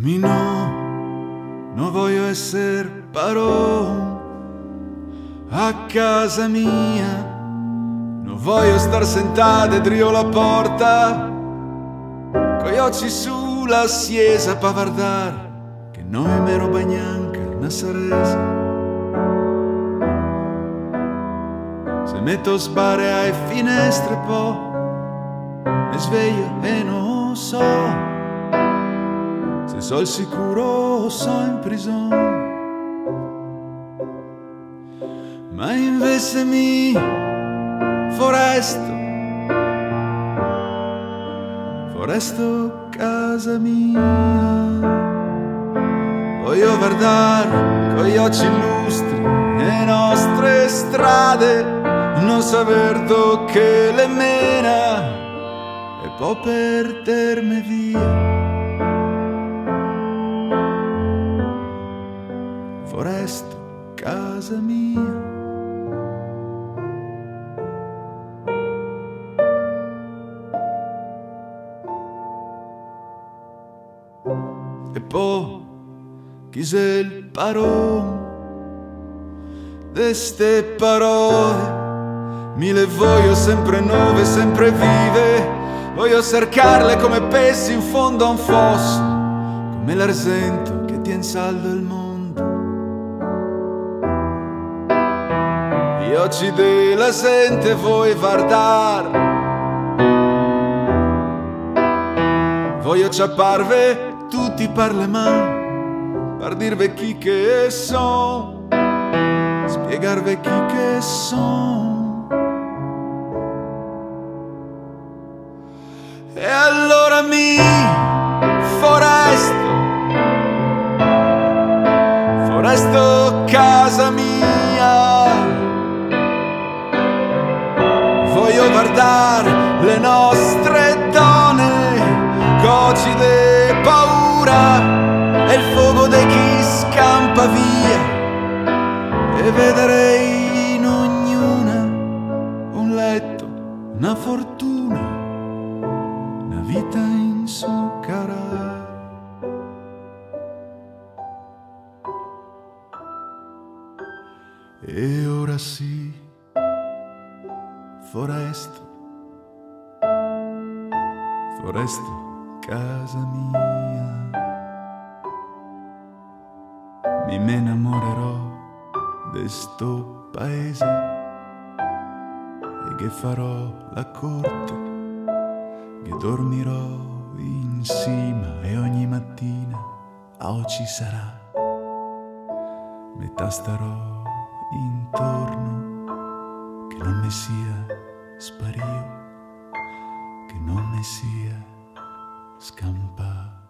Mi no voglio essere padrone a casa mia, non voglio star sentata dentro la porta con gli occhi sulla siesa pa' guardare che noi mero bagnanca una saresa. Se metto sbarre ai finestre poi mi sveglio e non so se so il sicuro o so in prigione. Ma invece mi foresto casa mia. Voglio guardare con gli occhi illustri le nostre strade, non saper che le mena e poi perdermi via. Foresto casa mia. E poi chi sei il padrone de ste parole? Mi le voglio sempre nuove, sempre vive. Voglio cercarle come pesci in fondo a un fosso, come l'argento che tiene saldo il mondo. Gli occhi della gente vuoi guardare, voglio ciapparve tutti parlemant, per dirve chi che son, spiegarve chi che son. E allora mi foresto casa mia. Voglio guardare le nostre donne, coci de paura e il fuoco di chi scampa via, e vedere in ognuna un letto, una fortuna, una vita in zucchera. E ora sì, foresto casa mia. Mi me innamorerò de sto paese e che farò la corte, che dormirò in cima e ogni mattina a oggi sarà metà starò intorno, che non mi sia spario, che non mi sia scampato.